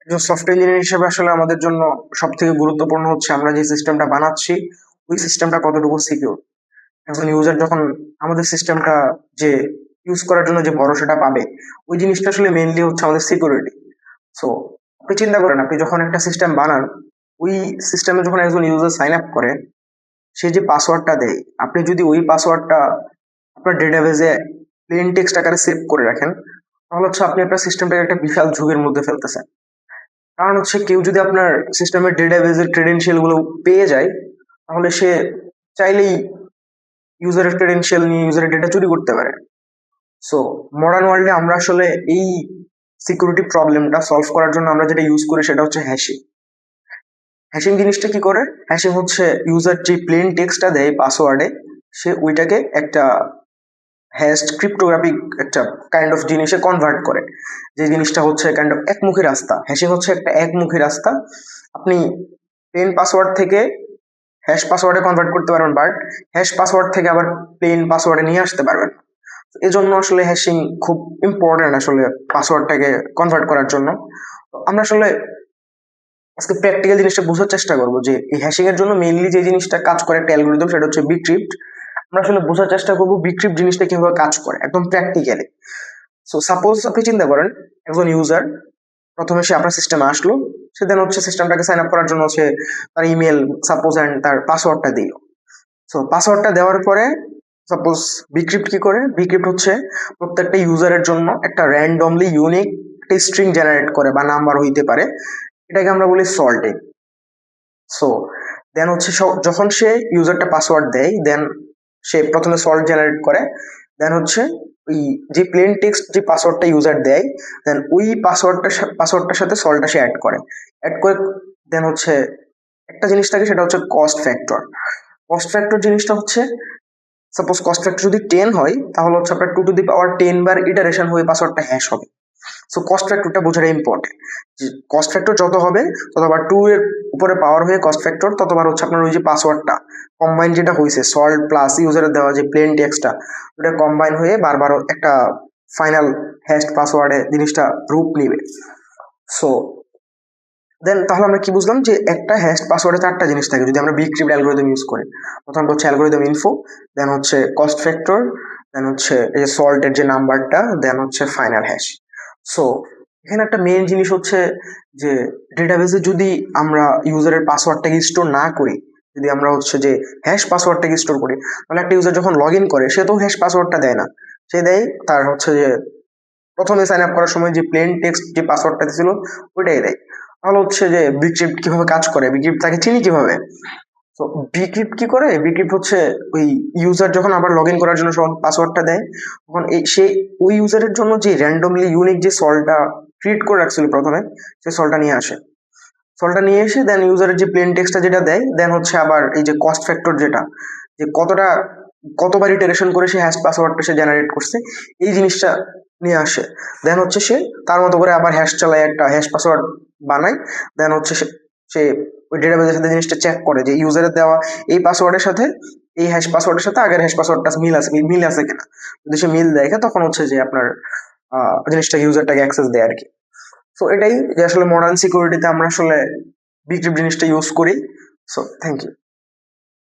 একজন software engineer হিসেবে আসলে আমাদের জন্য সব থেকে গুরুত্বপূর্ণ হচ্ছে আমরা যে সিস্টেমটা বানাচ্ছি ওই সিস্টেমটা কতটুকু সিকিউর। একজন ইউজার যখন আমাদের সিস্টেমটা যে ইউজ করার জন্য যে ভরসাটা পাবে ওই জিনিসটা আসলে মেইনলি হচ্ছে আমাদের সিকিউরিটি। সো আপনি চিন্তা করেন, আপনি যখন একটা সিস্টেম বানান ওই সিস্টেমে যখন একজন ইউজার সাইন আপ করে সে যে পাসওয়ার্ডটা দেয়, আপনি যদি ওই পাসওয়ার্ডটা আপনার ডেটাবেজে প্লেন টেক্সট আকারে সেভ করে রাখেন তাহলে হচ্ছে আপনি আপনার সিস্টেমটাকে একটা বিশাল ঝুঁকির মধ্যে ফেলতেছেন। কারণ হচ্ছে কেউ যদি আপনার সিস্টেমের ডেটাবেজের ক্রেডেনশিয়াল গুলো পেয়ে যায় তাহলে সে চাইলেই ইউজারের ক্রেডেনশিয়াল নিয়ে ইউজারের ডেটা চুরি করতে পারে। সো মডার্ন ওয়ার্ল্ডে আমরা আসলে এই সিকিউরিটি প্রবলেমটা সলভ করার জন্য আমরা যেটা ইউজ করি সেটা হচ্ছে হ্যাশিং। হ্যাশিং জিনিসটা কি করে? হ্যাশিং হচ্ছে ইউজার যে প্লেন টেক্সটটা দেয় পাসওয়ার্ডে সে ওইটাকে একটা হ্যাশড ক্রিপ্টোগ্রাফিক একটা কাইন্ড অফ জিনিসে কনভার্ট করে, যে জিনিসটা হচ্ছে কাইন্ড অফ একমুখী রাস্তা। হ্যাশিং হচ্ছে একটা একমুখী রাস্তা। আপনি প্লেন পাসওয়ার্ড থেকে হ্যাশ পাসওয়ার্ডে কনভার্ট করতে পারবেন, বাট হ্যাশ পাসওয়ার্ড থেকে আবার প্লেন পাসওয়ার্ডে নিয়ে আসতে পারবেন। এই জন্য আসলে হ্যাশিং খুব ইম্পর্টেন্ট আসলে পাসওয়ার্ডটাকে কনভার্ট করার জন্য। আমরা আসলে আজকে প্র্যাকটিক্যাল জিনিসটা বোঝার চেষ্টা করবো যে এই হ্যাশিং এর জন্য মেইনলি যে জিনিসটা কাজ করে একটা অ্যালগরিদম সেটা হচ্ছে বিট্রিপ্ট। আমরা আসলে বোঝার চেষ্টা করবো বিট্রিপ্ট জিনিসটা কিভাবে কাজ করে একদম প্র্যাকটিক্যালি। সো সাপোজ আপনি চিন্তা করেন একজন ইউজার প্রথমে সে আপনার সিস্টেমে আসলো, সে দেন হচ্ছে সিস্টেমটাকে সাইন আপ করার জন্য সে তার ইমেল সাপোজ অ্যান্ড তার পাসওয়ার্ডটা দিল। সো পাসওয়ার্ডটা দেওয়ার পরে সাপোজ বিক্রিপ্ট কি করে, বিক্রিপ্ট হচ্ছে প্রত্যেকটা ইউজারের জন্য একটা র্যান্ডমলি ইউনিক একটা স্ট্রিং জেনারেট করে বা নাম্বার হইতে পারে, এটাকে আমরা বলি সল্টিং। সো দেন হচ্ছে যখন সে ইউজারটা পাসওয়ার্ড দেয় দেন সে প্রথমে সল্ট জেনারেট করে, দেন হচ্ছে ওই যে প্লেন টেক্সট যে পাসওয়ার্ডটা ইউজার দেয় দেন ওই পাসওয়ার্ডটার সাথে সল্টটা সে অ্যাড করে দেন হচ্ছে একটা জিনিস থাকে সেটা হচ্ছে কস্ট ফ্যাক্টর। কস্ট ফ্যাক্টর জিনিসটা হচ্ছে সাপোজ কস্ট ফ্যাক্টর যদি 10 হয় তাহলে হচ্ছে আপনার 2 to the power 10 bar iteration হয়ে পাসওয়ার্ডটা হ্যাশ হবে। সো কস্ট ফ্যাক্টরটা বোঝাটা ইম্পর্টেন্ট, যে কস্ট ফ্যাক্টর যত হবে ততবার 2 এর উপরে পাওয়ার হয়ে কস্ট ফ্যাক্টর ততবার হচ্ছে আপনার ওই যে পাসওয়ার্ডটা কম্বাইন যেটা হয়েছে সল্ট প্লাস ইউজারের দেওয়া যে প্লেন টেক্সটটা ওটা কম্বাইন হয়ে বারবার একটা ফাইনাল হ্যাশড পাসওয়ার্ডে জিনিসটা রূপ নিবে। সো দেন তাহলে আমরা কি বুঝলাম যে একটা হ্যাশড পাসওয়ার্ডে 4টা জিনিস থাকে যদি আমরা বিক্রিপ্ট অ্যালগরিদম ইউজ করি। প্রথম হচ্ছে অ্যালগরিদম ইনফো, দেন হচ্ছে কস্ট ফ্যাক্টর, দেন হচ্ছে এই যে সল্টের যে নাম্বারটা, দেন হচ্ছে ফাইনাল হ্যাশ। সো এখানে একটা মেইন জিনিস হচ্ছে যে ডেটাবেসে যদি আমরা ইউজারের পাসওয়ার্ডটাকে স্টোর না করি, যদি আমরা হচ্ছে যে হ্যাশ পাসওয়ার্ডটাকে স্টোর করি তাহলে একটা ইউজার যখন লগ ইন করে সে তো হ্যাশ পাসওয়ার্ডটা দেয় না, সে দেয় তার হচ্ছে যে প্রথমে সাইন আপ করার সময় যে প্লেন টেক্সট যে পাসওয়ার্ডটা ছিল ওইটাই দেয়। তাহলে হচ্ছে যে বিক্রিপ্ট কিভাবে কাজ করে, বিক্রিপ্ট তাকে চিনি কিভাবে? তো বিক্রিপ্ট কি করে, বিক্রিপ্ট হচ্ছে ওই ইউজার যখন আবার লগ ইন করার জন্য পাসওয়ার্ডটা দেয় তখন সে ওই ইউজারের জন্য যে র্যান্ডমলি ইউনিক যে সল্টটা ক্রিয়েট করে রাখছিল প্রথমে সে সল্টটা নিয়ে আসে। সল্টটা নিয়ে এসে দেন ইউজারের যে প্লেন টেক্সটটা যেটা দেয় দেন হচ্ছে আবার এই যে কস্ট ফ্যাক্টর যেটা, যে কতবার ইটারেশন করে সে হ্যাশ পাসওয়ার্ডটা সে জেনারেট করছে এই জিনিসটা নিয়ে আসে। দেন হচ্ছে সে তার মতো করে আবার হ্যাশ চালায় একটা হ্যাশ পাসওয়ার্ড বানায়। দেন হচ্ছে সে ওই ডেটাবেসের সাথে জিনিসটা চেক করে যে ইউজারের দেওয়া এই পাসওয়ার্ডের সাথে এই হ্যাশ পাসওয়ার্ডের সাথে আগের হ্যাশ পাসওয়ার্ডটা মিল আছে কিনা। যদি সে মিল দেখে তখন হচ্ছে যে আপনার জিনিসটা ইউজারটাকে অ্যাক্সেস দেয় আর কি। সো এটাই যে আসলে মডার্ন সিকিউরিটিতে আমরা আসলে বিক্রিপ্ট জিনিসটা ইউজ করি। So thank you.